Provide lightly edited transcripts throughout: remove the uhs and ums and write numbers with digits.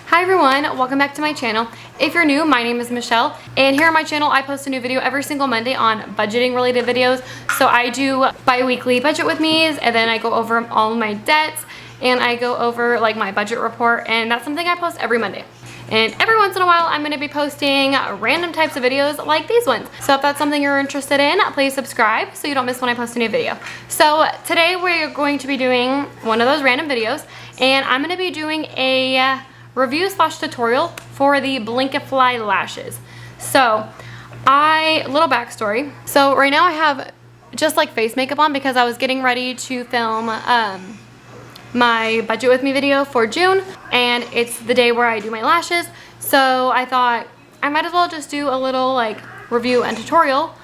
Hi everyone, welcome back to my channel. If you're new, my name is Michelle, and here on my channel I post a new video every single Monday on budgeting related videos. So I do bi-weekly budget with me's, and then I go over all my debts, and I go over like my budget report, and that's something I post every Monday. And every once in a while I'm going to be posting random types of videos like these ones. So if that's something you're interested in, please subscribe so you don't miss when I post a new video. So today we're going to be doing one of those random videos, and I'm going to be doing a review / tutorial for the Blikifly lashes. So little backstory. So right now I have just like face makeup on because I was getting ready to film my budget with me video for June, and it's the day where I do my lashes. So I thought I might as well just do a little like review and tutorial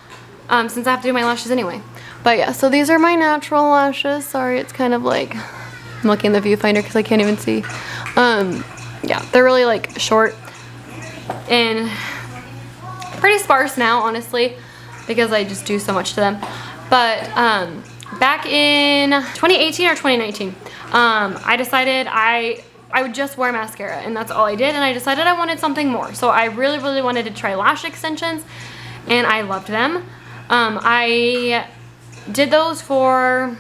since I have to do my lashes anyway. But yeah, so these are my natural lashes. Sorry, it's kind of like, I'm looking in the viewfinder because I can't even see. Yeah, they're really like short and pretty sparse now, honestly, because I just do so much to them. But back in 2018 or 2019, I decided I would just wear mascara, and that's all I did, and I decided I wanted something more. So I really wanted to try lash extensions, and I loved them. I did those for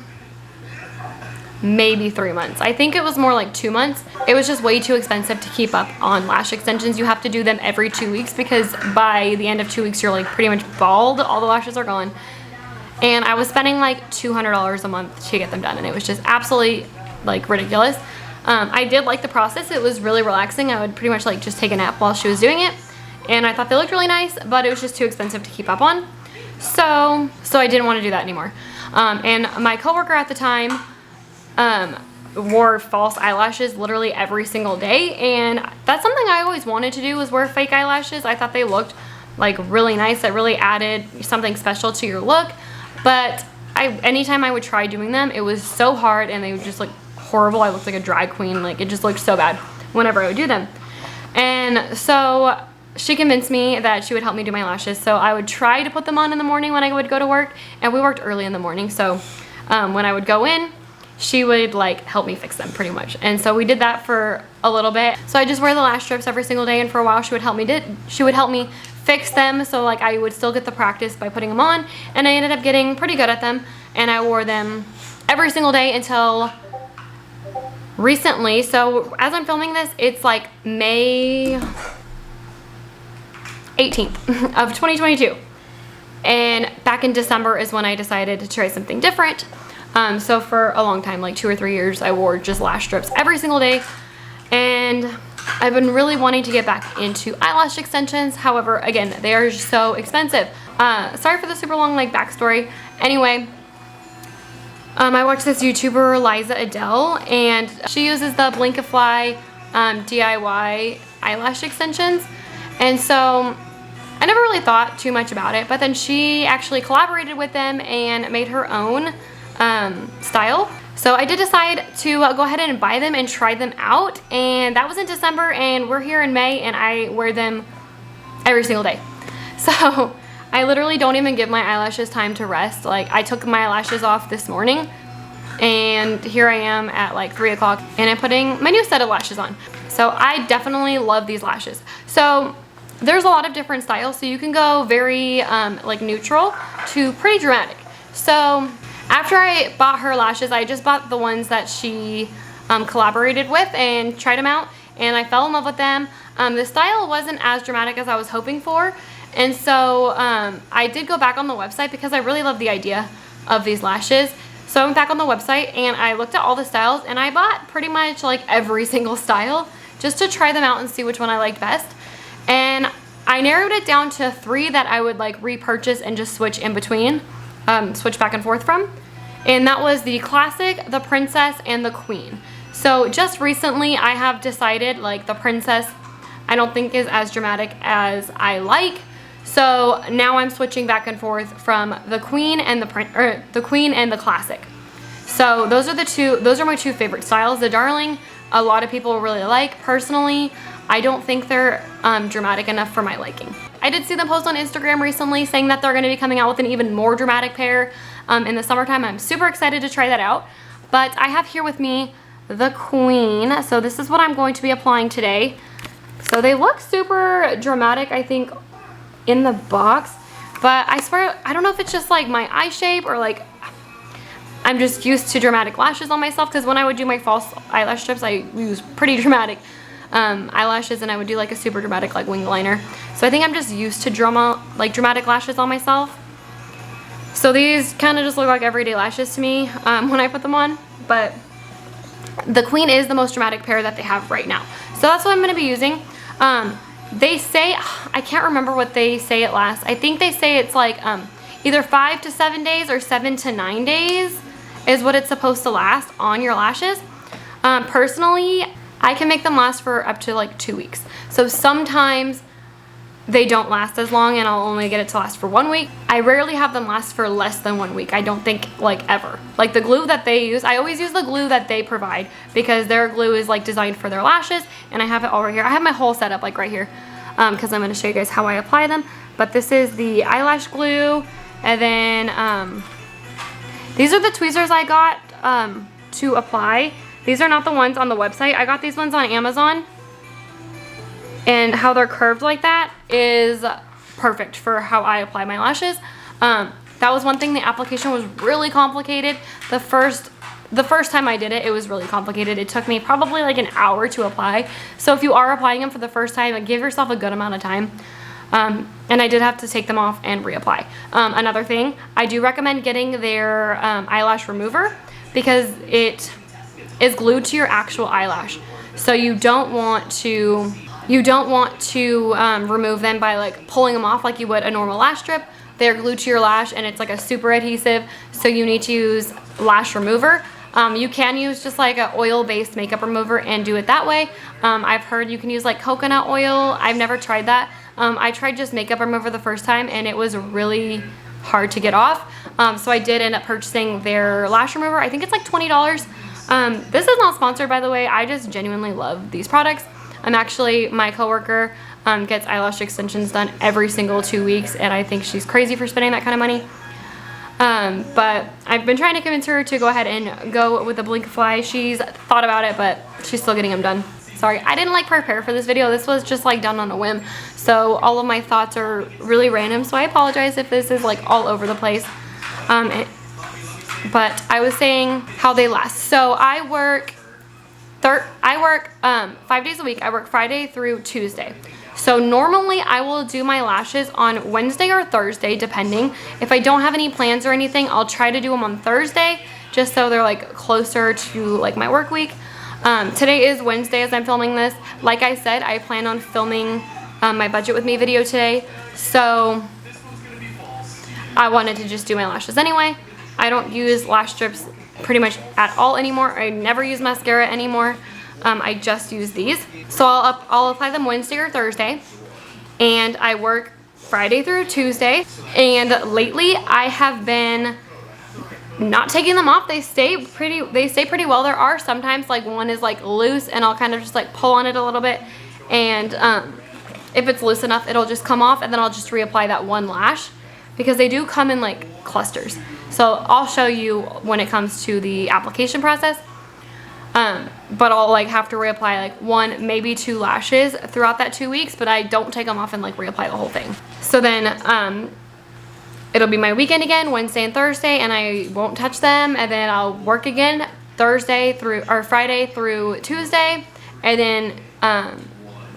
maybe 3 months. I think it was more like 2 months. It was just way too expensive to keep up on lash extensions. You have to do them every 2 weeks because by the end of 2 weeks you're like pretty much bald. All the lashes are gone. And I was spending like $200 a month to get them done, and it was just absolutely like ridiculous. I did like the process. It was really relaxing. I would pretty much like just take a nap while she was doing it, and I thought they looked really nice, but it was just too expensive to keep up on. So I didn't want to do that anymore. And my coworker at the time wore false eyelashes literally every single day, and that's something I always wanted to do, was wear fake eyelashes. I thought they looked like really nice. That really added something special to your look. But anytime I would try doing them, it was so hard and they would just look horrible. I looked like a drag queen. Like, it just looked so bad whenever I would do them. And so she convinced me that she would help me do my lashes. So I would try to put them on in the morning when I would go to work, and we worked early in the morning. So when I would go in, she would like help me fix them pretty much. And so we did that for a little bit. So I just wear the lash strips every single day, and for a while she would help me fix them, so like I would still get the practice by putting them on, and I ended up getting pretty good at them, and I wore them every single day until recently. So as I'm filming this, it's like May 18th of 2022, and back in December is when I decided to try something different. So for a long time, like 2 or 3 years, I wore just lash strips every single day, and I've been really wanting to get back into eyelash extensions. However, again, they are so expensive. Sorry for the super long like backstory. Anyway, I watched this YouTuber, Liza Adele, and she uses the Blinkifly DIY eyelash extensions. And so I never really thought too much about it, but then she actually collaborated with them and made her own style. So I did decide to go ahead and buy them and try them out, and that was in December, and we're here in May, and I wear them every single day. So I literally don't even give my eyelashes time to rest. Like, I took my eyelashes off this morning, and here I am at like 3 o'clock, and I'm putting my new set of lashes on. So I definitely love these lashes. So there's a lot of different styles, so you can go very like neutral to pretty dramatic. So after I bought her lashes, I just bought the ones that she collaborated with and tried them out, and I fell in love with them. The style wasn't as dramatic as I was hoping for, and so I did go back on the website because I really love the idea of these lashes. So I went back on the website and I looked at all the styles, and I bought pretty much like every single style just to try them out and see which one I liked best. And I narrowed it down to 3 that I would like repurchase and just switch in between. Switch back and forth from, and that was the Classic, the Princess, and the Queen. So just recently I have decided like the Princess I don't think is as dramatic as I like, so now I'm switching back and forth from the Queen and the Queen and the Classic. So those are my 2 favorite styles. The Darling, a lot of people really like. Personally, I don't think they're dramatic enough for my liking. I did see them post on Instagram recently saying that they're going to be coming out with an even more dramatic pair in the summertime. I'm super excited to try that out. But I have here with me the Queen. So this is what I'm going to be applying today. So they look super dramatic, I think, in the box. But I swear, I don't know if it's just like my eye shape or like I'm just used to dramatic lashes on myself, because when I would do my false eyelash strips, I use pretty dramatic eyelashes, and I would do like a super dramatic like wing liner. So I think I'm just used to dramatic lashes on myself. So these kind of just look like everyday lashes to me when I put them on. But the Queen is the most dramatic pair that they have right now. So that's what I'm going to be using. They say, I can't remember what they say it lasts. I think they say it's like either 5 to 7 days or 7 to 9 days is what it's supposed to last on your lashes. Personally, I can make them last for up to like 2 weeks. So sometimes they don't last as long and I'll only get it to last for 1 week. I rarely have them last for less than 1 week. I don't think, like, ever. Like the glue that they use, I always use the glue that they provide because their glue is like designed for their lashes, and I have it all right here. I have my whole setup like right here because I'm going to show you guys how I apply them. But this is the eyelash glue, and then these are the tweezers I got to apply. These are not the ones on the website. I got these ones on Amazon. And how they're curved like that is perfect for how I apply my lashes. That was one thing. The application was really complicated. The first time I did it, it was really complicated. It took me probably like an hour to apply. So if you are applying them for the first time, give yourself a good amount of time. And I did have to take them off and reapply. Another thing, I do recommend getting their eyelash remover because it is glued to your actual eyelash. So you don't want to remove them by like pulling them off like you would a normal lash strip. They're glued to your lash and it's like a super adhesive, so you need to use lash remover. You can use just like an oil-based makeup remover and do it that way. I've heard you can use like coconut oil. I've never tried that. I tried just makeup remover the first time and it was really hard to get off. So I did end up purchasing their lash remover. I think it's like $20. This is not sponsored, by the way. I just genuinely love these products. My coworker gets eyelash extensions done every single 2 weeks, and I think she's crazy for spending that kind of money. But I've been trying to convince her to go ahead and go with the Blikifly. She's thought about it, but she's still getting them done. Sorry, I didn't like prepare for this video. This was just like done on a whim. So all of my thoughts are really random, so I apologize if this is like all over the place. But I was saying how they last. So I work 5 days a week. I work Friday through Tuesday. So normally I will do my lashes on Wednesday or Thursday, depending. If I don't have any plans or anything, I'll try to do them on Thursday, just so they're like closer to like my work week. Today is Wednesday as I'm filming this. Like I said, I plan on filming my budget with me video today. So I wanted to just do my lashes anyway. I don't use lash strips pretty much at all anymore. I never use mascara anymore. I just use these. So I'll apply them Wednesday or Thursday, and I work Friday through Tuesday. And lately I have been not taking them off. They stay pretty well. There are sometimes like one is like loose and I'll kind of just like pull on it a little bit, and if it's loose enough it'll just come off, and then I'll just reapply that one lash because they do come in like clusters. So I'll show you when it comes to the application process. But I'll like have to reapply like 1, maybe 2 lashes throughout that 2 weeks, but I don't take them off and like reapply the whole thing. So then it'll be my weekend again, Wednesday and Thursday, and I won't touch them, and then I'll work again Friday through Tuesday, and then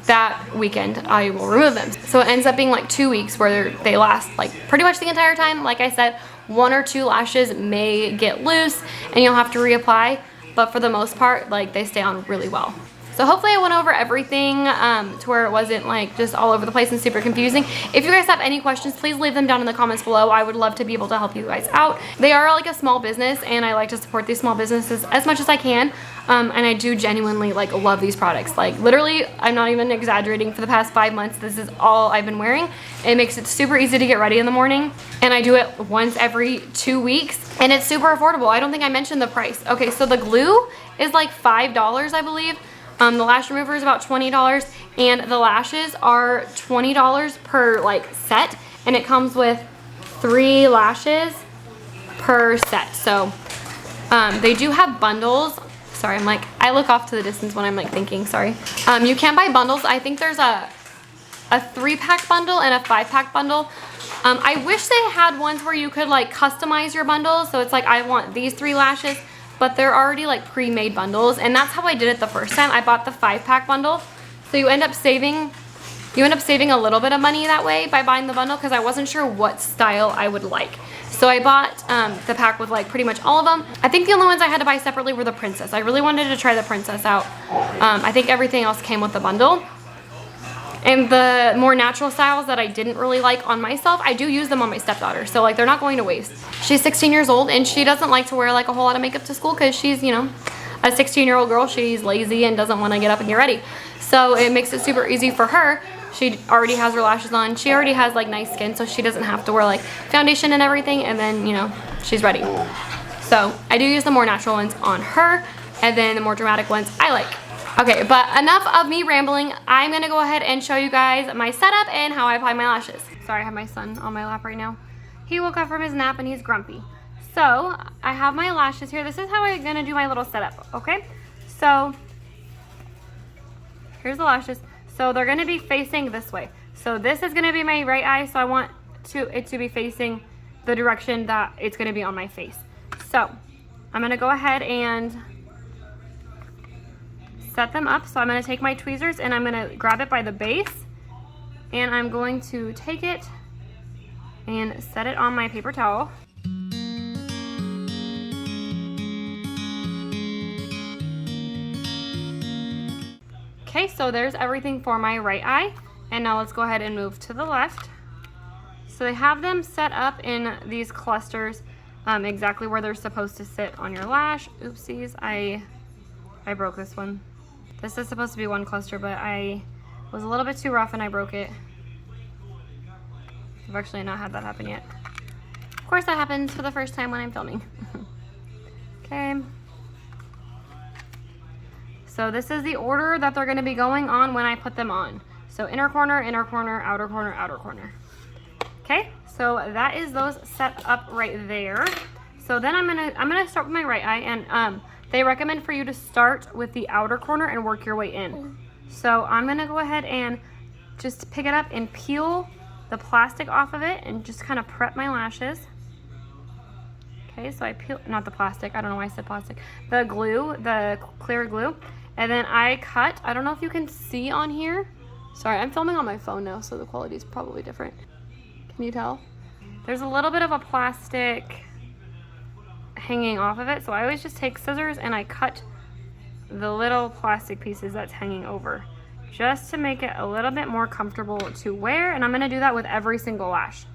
that weekend I will remove them. So it ends up being like 2 weeks where they last like pretty much the entire time. Like I said, 1 or 2 lashes may get loose and you'll have to reapply, but for the most part, like they stay on really well. So hopefully I went over everything to where it wasn't like just all over the place and super confusing. If you guys have any questions, please leave them down in the comments below. I would love to be able to help you guys out. They are like a small business, and I like to support these small businesses as much as I can. And I do genuinely like love these products. Like literally, I'm not even exaggerating, for the past 5 months, this is all I've been wearing. It makes it super easy to get ready in the morning, and I do it once every 2 weeks, and it's super affordable. I don't think I mentioned the price. Okay, so the glue is like $5, I believe. The lash remover is about $20, and the lashes are $20 per like set, and it comes with 3 lashes per set. So they do have bundles. Sorry, I'm like, I look off to the distance when I'm like thinking, sorry. You can buy bundles. I think there's a 3-pack bundle and a 5-pack bundle. I wish they had ones where you could like customize your bundles. So it's like, I want these 3 lashes, but they're already like pre-made bundles. And that's how I did it the first time. I bought the 5-pack bundle. So you end up saving a little bit of money that way by buying the bundle, because I wasn't sure what style I would like. So I bought the pack with like pretty much all of them. I think the only ones I had to buy separately were the princess. I really wanted to try the princess out. I think everything else came with the bundle. And the more natural styles that I didn't really like on myself, I do use them on my stepdaughter. So like, they're not going to waste. She's 16 years old and she doesn't like to wear like a whole lot of makeup to school, because she's, you know, a 16-year-old girl. She's lazy and doesn't want to get up and get ready. So it makes it super easy for her. She already has her lashes on. She already has like nice skin, so she doesn't have to wear like foundation and everything, and then, you know, she's ready. So I do use the more natural ones on her, and then the more dramatic ones I like. Okay, but enough of me rambling. I'm gonna go ahead and show you guys my setup and how I apply my lashes. Sorry, I have my son on my lap right now. He woke up from his nap and he's grumpy. So I have my lashes here. This is how I'm gonna do my little setup, okay? So here's the lashes. So they're gonna be facing this way. So this is gonna be my right eye, so I want it to be facing the direction that it's gonna be on my face. So I'm gonna go ahead and set them up. So I'm gonna take my tweezers and I'm gonna grab it by the base, and I'm going to take it and set it on my paper towel. Okay, so there's everything for my right eye. And now let's go ahead and move to the left. So they have them set up in these clusters, exactly where they're supposed to sit on your lash. Oopsies, I broke this one. This is supposed to be one cluster, but I was a little bit too rough and I broke it. I've actually not had that happen yet. Of course that happens for the first time when I'm filming. Okay. So this is the order that they're going to be going on when I put them on. So inner corner, outer corner, outer corner. Okay, so that is those set up right there. So then I'm gonna start with my right eye, and they recommend for you to start with the outer corner and work your way in. So I'm gonna go ahead and just pick it up and peel the plastic off of it and just kind of prep my lashes. Okay, so I peel, not the plastic, I don't know why I said plastic, the glue, the clear glue. And then I cut, I don't know if you can see on here. Sorry, I'm filming on my phone now, so the quality is probably different. Can you tell? There's a little bit of a plastic hanging off of it, so I always just take scissors and I cut the little plastic pieces that's hanging over, just to make it a little bit more comfortable to wear. And I'm gonna do that with every single lash.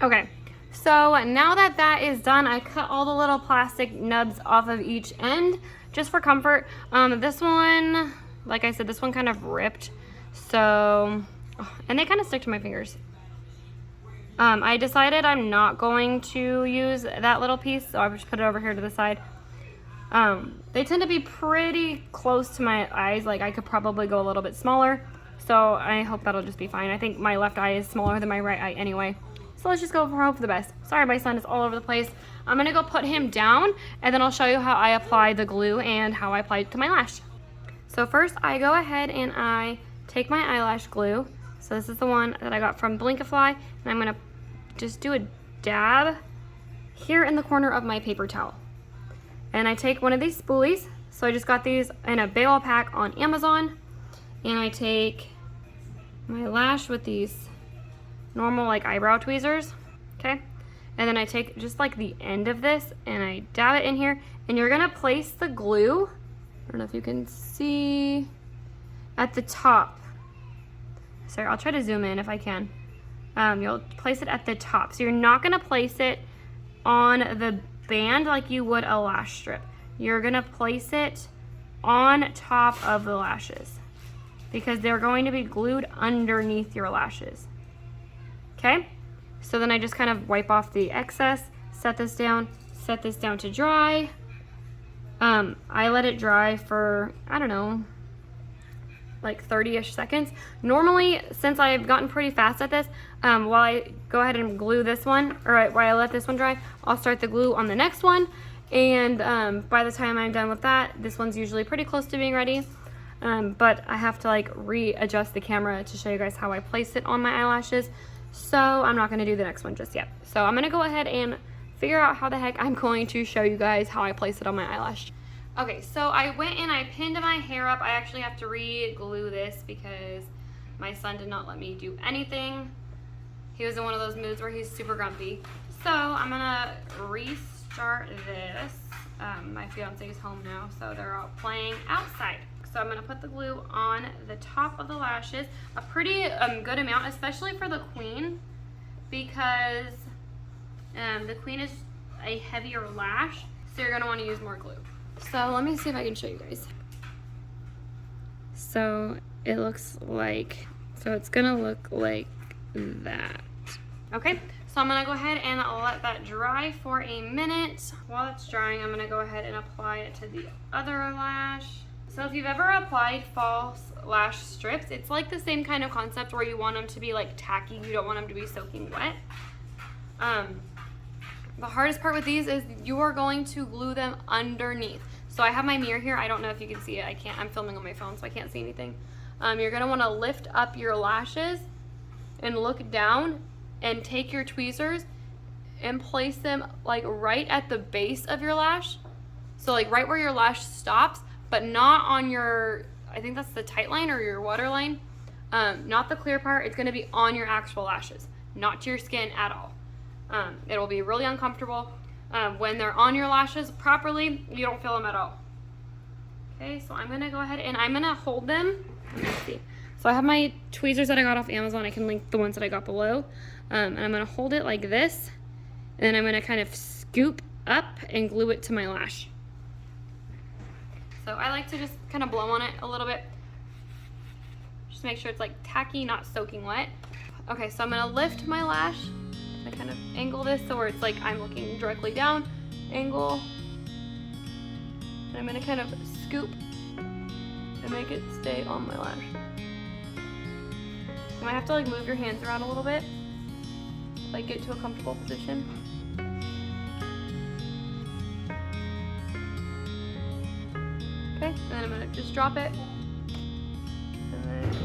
Okay, so now that that is done, I cut all the little plastic nubs off of each end, just for comfort. This one, like I said, this one kind of ripped. So, and they kind of stick to my fingers. I decided I'm not going to use that little piece, so I'll just put it over here to the side. They tend to be pretty close to my eyes. Like, I could probably go a little bit smaller, so I hope that'll just be fine. I think my left eye is smaller than my right eye anyway. So let's just go for hope for the best. Sorry, my son is all over the place. I'm gonna go put him down, and then I'll show you how I apply the glue and how I apply it to my lash. So first, I go ahead and I take my eyelash glue. So this is the one that I got from Blikifly, and I'm gonna just do a dab here in the corner of my paper towel. And I take one of these spoolies. So I just got these in a bagel pack on Amazon, and I take my lash with these normal like eyebrow tweezers, okay? And then I take just like the end of this and I dab it in here, and you're gonna place the glue, I don't know if you can see, at the top. Sorry, I'll try to zoom in if I can. You'll place it at the top. So you're not gonna place it on the band like you would a lash strip. You're gonna place it on top of the lashes because they're going to be glued underneath your lashes. Okay, so then I just kind of wipe off the excess, set this down to dry. I let it dry for, I don't know, like 30-ish seconds. Normally, since I've gotten pretty fast at this, while I go ahead and glue this one, or while I let this one dry, I'll start the glue on the next one, And by the time I'm done with that, this one's usually pretty close to being ready. But I have to like readjust the camera to show you guys how I place it on my eyelashes. So I'm not gonna do the next one just yet. So I'm gonna go ahead and figure out how the heck I'm going to show you guys how I place it on my eyelash. Okay, so I went and I pinned my hair up. I actually have to re-glue this because my son did not let me do anything. He was in one of those moods where he's super grumpy. So I'm gonna restart this. My fiance is home now, so they're all playing outside. So I'm gonna put the glue on the top of the lashes, a pretty good amount, especially for the queen, because the queen is a heavier lash, so you're gonna wanna use more glue. So let me see if I can show you guys. So it looks like, so it's gonna look like that. Okay, so I'm gonna go ahead and let that dry for a minute. While it's drying, I'm gonna go ahead and apply it to the other lash. So if you've ever applied false lash strips, it's like the same kind of concept where you want them to be like tacky, you don't want them to be soaking wet. The hardest part with these is you are going to glue them underneath. So I have my mirror here. I don't know if you can see it. I can't. I'm filming on my phone, so I can't see anything. You're going to want to lift up your lashes and look down and take your tweezers and place them like right at the base of your lash. So like right where your lash stops, but not on your, I think that's the tight line or your water line. Not the clear part. It's going to be on your actual lashes, not to your skin at all. It'll be really uncomfortable. When they're on your lashes properly, you don't feel them at all. Okay, so I'm gonna go ahead and I'm gonna hold them. Let me see. So I have my tweezers that I got off Amazon. I can link the ones that I got below. And I'm gonna hold it like this, and then I'm gonna kind of scoop up and glue it to my lash. So I like to just kind of blow on it a little bit. Just make sure it's like tacky, not soaking wet. Okay, so I'm gonna lift my lash. I kind of angle this so where it's like I'm looking directly down, angle, and I'm gonna kind of scoop and make it stay on my lash. You might have to like move your hands around a little bit, like get to a comfortable position. Okay, and then I'm gonna just drop it, and then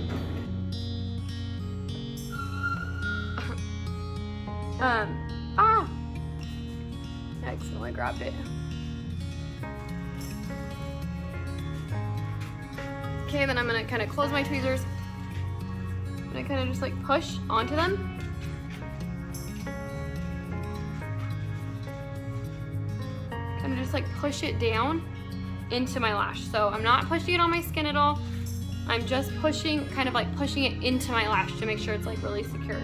I accidentally grabbed it. Okay, then I'm gonna kind of close my tweezers. I'm gonna kind of just like push onto them. Kind of just like push it down into my lash. So I'm not pushing it on my skin at all. I'm just pushing, kind of like pushing it into my lash to make sure it's like really secure.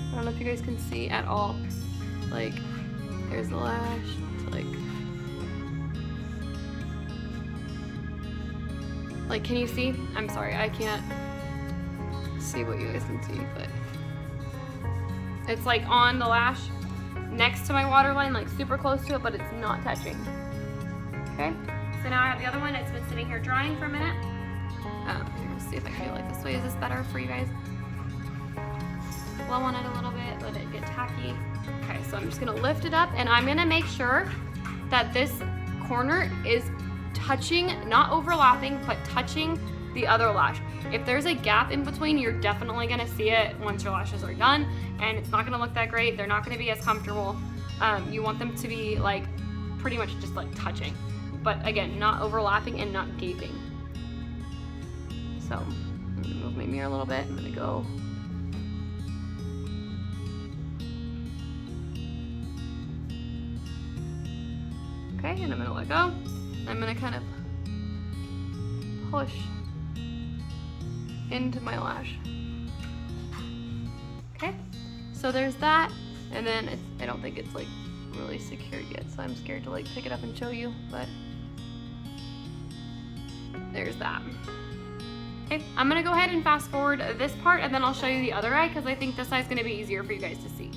I don't know if you guys can see at all. Like, there's the lash. It's like, can you see? I'm sorry, I can't see what you guys can see, but it's like on the lash next to my waterline, like super close to it, but it's not touching. Okay, so now I have the other one. It's been sitting here drying for a minute. Let's see if I can do it like this way. Is this better for you guys? Blow on it a little bit, let it get tacky. Okay, so I'm just gonna lift it up and I'm gonna make sure that this corner is touching, not overlapping, but touching the other lash. If there's a gap in between, you're definitely gonna see it once your lashes are done, and it's not gonna look that great. They're not gonna be as comfortable. You want them to be like pretty much just like touching, but again, not overlapping and not gaping. So I'm gonna move my mirror a little bit. I'm gonna go. Okay, and I'm gonna let go. I'm gonna kind of push into my lash. Okay, so there's that, and then I don't think it's like really secured yet, so I'm scared to like pick it up and show you, but there's that. Okay, I'm gonna go ahead and fast forward this part, and then I'll show you the other eye because I think this eye is gonna be easier for you guys to see.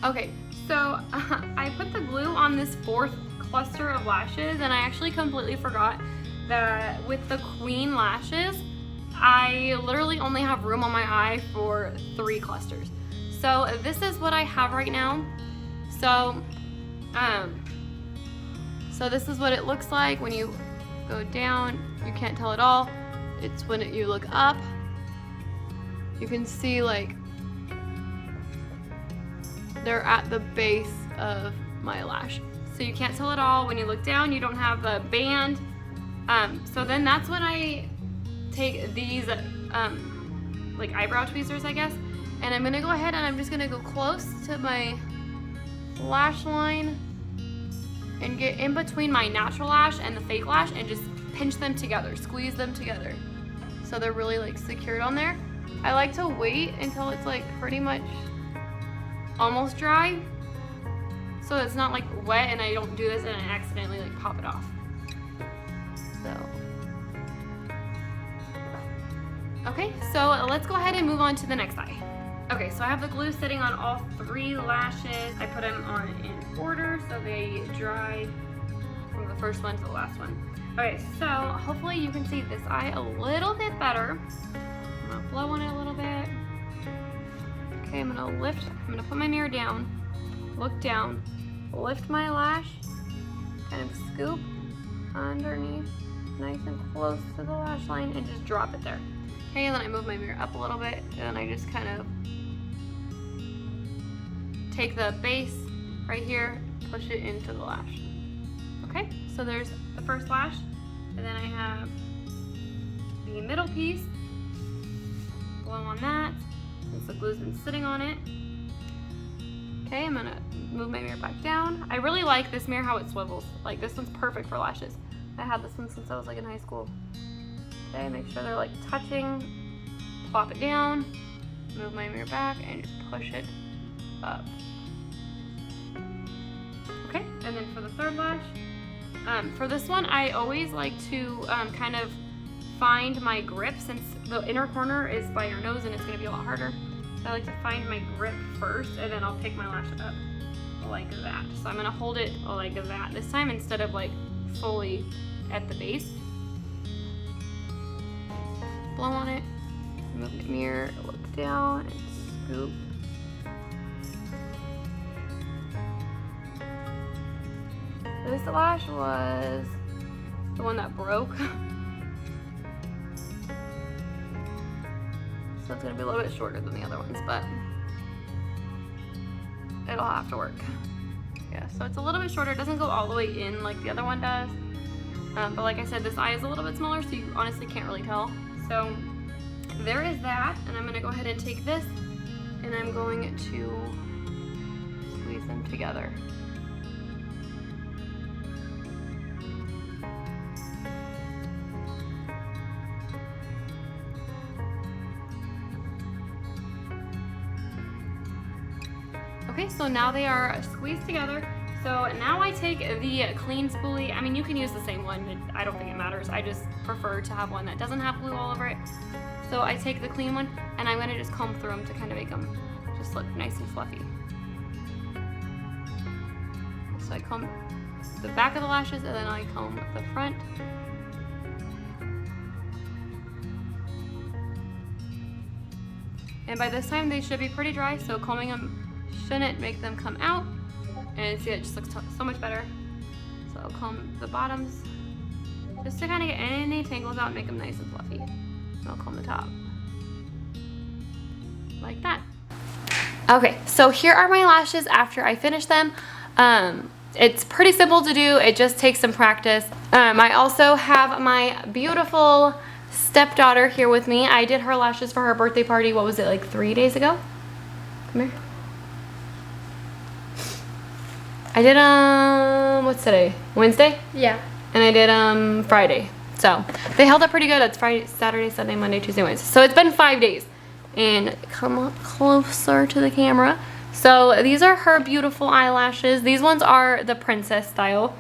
Okay, so I put the glue on this fourth cluster of lashes, and I actually completely forgot that with the queen lashes, I literally only have room on my eye for 3 clusters. So this is what I have right now. So, so this is what it looks like when you go down. You can't tell at all. It's when you look up, you can see like they're at the base of my lash. So you can't tell at all. When you look down, you don't have the band. So then that's when I take these like eyebrow tweezers, I guess, and I'm gonna go ahead and I'm just gonna go close to my lash line and get in between my natural lash and the fake lash and just pinch them together, squeeze them together so they're really like secured on there. I like to wait until it's like pretty much almost dry so it's not like wet and I don't do this and I accidentally like pop it off. So okay, so let's go ahead and move on to the next eye. Okay, so I have the glue sitting on all 3 lashes. I put them on in order so they dry from the first one to the last one. Okay, so hopefully you can see this eye a little bit better. I'm gonna blow on it a little bit. Okay, I'm gonna put my mirror down, look down, lift my lash, kind of scoop underneath, nice and close to the lash line, and just drop it there. Okay, and then I move my mirror up a little bit, and then I just kind of take the base right here, push it into the lash. Okay, so there's the first lash, and then I have the middle piece. Blow on that, since the glue's been sitting on it. Okay, I'm gonna move my mirror back down. I really like this mirror, how it swivels. Like, this one's perfect for lashes. I had this one since I was like in high school. Okay, make sure they're like touching, plop it down, move my mirror back, and just push it up. Okay, and then for the third lash, for this one, I always like to kind of find my grip, since the inner corner is by your nose and it's gonna be a lot harder. So I like to find my grip first, and then I'll pick my lash up like that. So I'm gonna hold it like that this time instead of like fully at the base. Blow on it, move the mirror, look down, and scoop. This lash was the one that broke. So it's gonna be a little bit shorter than the other ones, but it'll have to work. Yeah, so it's a little bit shorter. It doesn't go all the way in like the other one does. But like I said, this eye is a little bit smaller, so you honestly can't really tell. So there is that, and I'm gonna go ahead and take this, and I'm going to squeeze them together. Okay, so now they are squeezed together. So now I take the clean spoolie. I mean, you can use the same one. I don't think it matters. I just prefer to have one that doesn't have glue all over it. So I take the clean one, and I'm gonna just comb through them to kind of make them just look nice and fluffy. So I comb the back of the lashes, and then I comb the front. And by this time, they should be pretty dry, so combing them shouldn't make them come out. And see, it just looks so much better. So I'll comb the bottoms just to kind of get any tangles out and make them nice and fluffy. And I'll comb the top like that. Okay, so here are my lashes after I finish them. It's pretty simple to do. It just takes some practice. I also have my beautiful stepdaughter here with me. I did her lashes for her birthday party. What was it, like 3 days ago? Come here. I did, what's today? Wednesday? Yeah. And I did, Friday. So, they held up pretty good. It's Friday, Saturday, Sunday, Monday, Tuesday, Wednesday. So, it's been 5 days. And come up closer to the camera. So, these are her beautiful eyelashes. These ones are the princess style.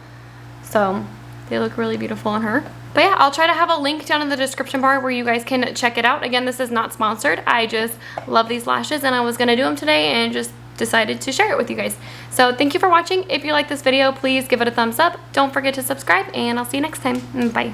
So, they look really beautiful on her. But yeah, I'll try to have a link down in the description bar where you guys can check it out. Again, this is not sponsored. I just love these lashes, and I was going to do them today and just decided to share it with you guys. So thank you for watching. If you like this video, please give it a thumbs up. Don't forget to subscribe, and I'll see you next time. Bye.